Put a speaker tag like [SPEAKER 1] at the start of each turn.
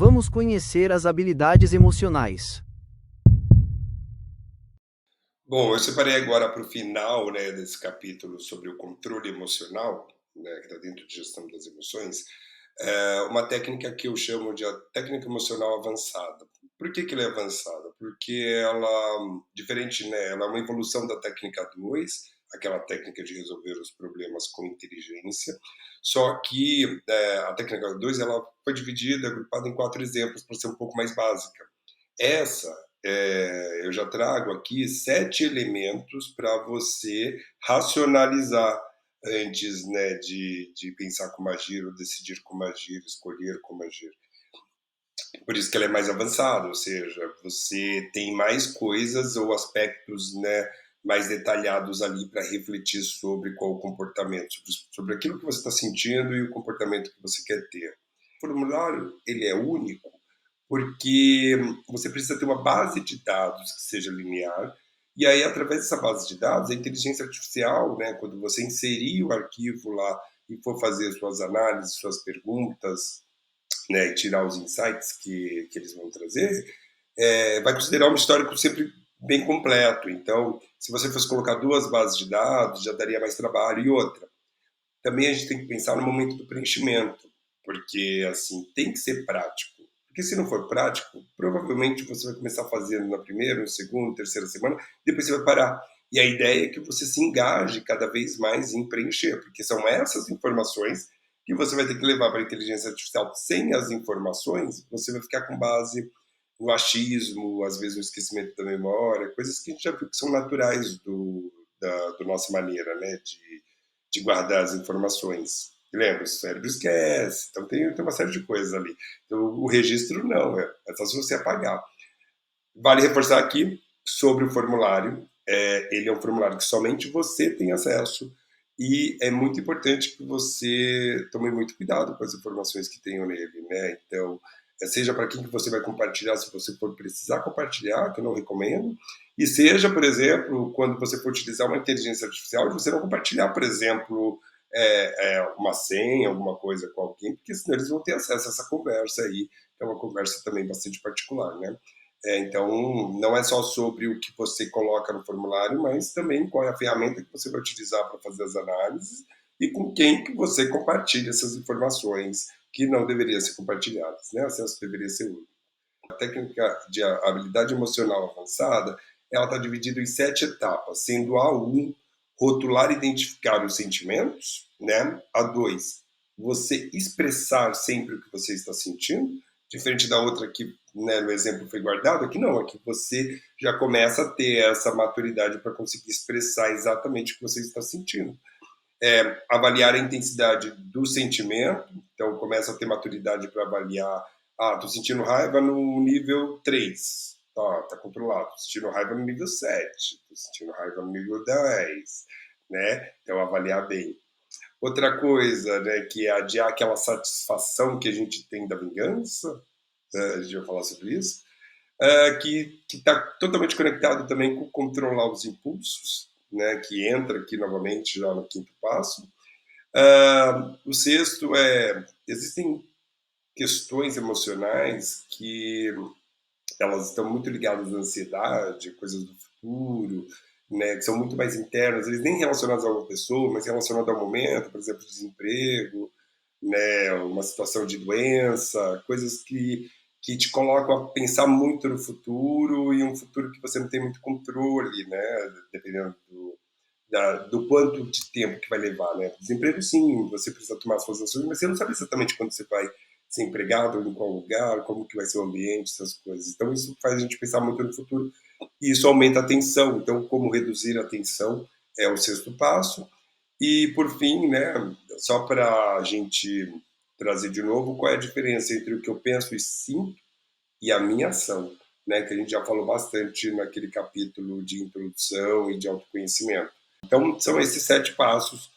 [SPEAKER 1] Vamos conhecer as habilidades emocionais.
[SPEAKER 2] Bom, eu separei agora para o final, né, desse capítulo sobre o controle emocional, né, que está dentro de gestão das emoções, uma técnica que eu chamo de a técnica emocional avançada. Por que ela é avançada? Porque ela, diferente, né, ela é uma evolução da técnica 2, aquela técnica de resolver os problemas com inteligência, só que a técnica 2 ela foi dividida, agrupada em 4 exemplos para ser um pouco mais básica. Essa, eu já trago aqui 7 elementos para você racionalizar antes, né, de pensar como agir, ou decidir como agir, escolher como agir. Por isso que ela é mais avançada, ou seja, você tem mais coisas ou aspectos, né, mais detalhados ali para refletir sobre qual o comportamento, sobre aquilo que você está sentindo e o comportamento que você quer ter. O formulário ele é único porque você precisa ter uma base de dados que seja linear, e aí, através dessa base de dados, a inteligência artificial, né, quando você inserir o arquivo lá e for fazer suas análises, suas perguntas, né, e tirar os insights que eles vão trazer, vai considerar um histórico sempre bem completo. Então, se você fosse colocar 2 bases de dados, já daria mais trabalho. E outra, também a gente tem que pensar no momento do preenchimento, porque assim tem que ser prático. Porque se não for prático, provavelmente você vai começar fazendo na primeira, na segunda, terceira semana, depois você vai parar. E a ideia é que você se engaje cada vez mais em preencher, porque são essas informações que você vai ter que levar para a inteligência artificial. Sem as informações, você vai ficar com base no achismo, às vezes no esquecimento da memória, coisas que a gente já viu que são naturais do nossa maneira, né, de guardar as informações. Lembra, o cérebro esquece, então tem uma série de coisas ali. Então, o registro não, é só se você apagar. Vale reforçar aqui sobre o formulário, ele é um formulário que somente você tem acesso e é muito importante que você tome muito cuidado com as informações que tenham nele, né? Então, seja para quem que você vai compartilhar, se você for precisar compartilhar, que eu não recomendo, e seja, por exemplo, quando você for utilizar uma inteligência artificial, de você não compartilhar, por exemplo, uma senha, alguma coisa com alguém, porque senão eles vão ter acesso a essa conversa aí, que é uma conversa também bastante particular, né? Então, não é só sobre o que você coloca no formulário, mas também qual é a ferramenta que você vai utilizar para fazer as análises e com quem que você compartilha essas informações que não deveriam ser compartilhadas, né? O acesso deveria ser único. A técnica de habilidade emocional avançada, ela está dividida em 7 etapas, sendo a 1, rotular e identificar os sentimentos, né? A 2, você expressar sempre o que você está sentindo, diferente da outra que, né, no exemplo foi guardado, aqui não, aqui você já começa a ter essa maturidade para conseguir expressar exatamente o que você está sentindo. Avaliar a intensidade do sentimento, então começa a ter maturidade para avaliar, tô sentindo raiva no nível 3, tá controlado, tô sentindo raiva no nível 7, tô sentindo raiva no nível 10, né? Então avaliar bem. Outra coisa, né, que é adiar aquela satisfação que a gente tem da vingança, a gente vai falar sobre isso, que está totalmente conectado também com controlar os impulsos, né, que entra aqui novamente já no quinto passo. O sexto existem questões emocionais que elas estão muito ligadas à ansiedade, coisas do futuro, né, que são muito mais internas, eles nem relacionados a uma pessoa, mas relacionados ao momento, por exemplo, desemprego, né, uma situação de doença, coisas que te colocam a pensar muito no futuro e um futuro que você não tem muito controle, né, dependendo do quanto de tempo que vai levar, né? Desemprego, sim, você precisa tomar suas ações, mas você não sabe exatamente quando você vai ser empregado, em qual lugar, como que vai ser o ambiente, essas coisas. Então, isso faz a gente pensar muito no futuro e isso aumenta a tensão. Então, como reduzir a tensão é o sexto passo. E, por fim, né, só para a gente trazer de novo qual é a diferença entre o que eu penso e sinto e a minha ação, né, que a gente já falou bastante naquele capítulo de introdução e de autoconhecimento. Então, são esses 7 passos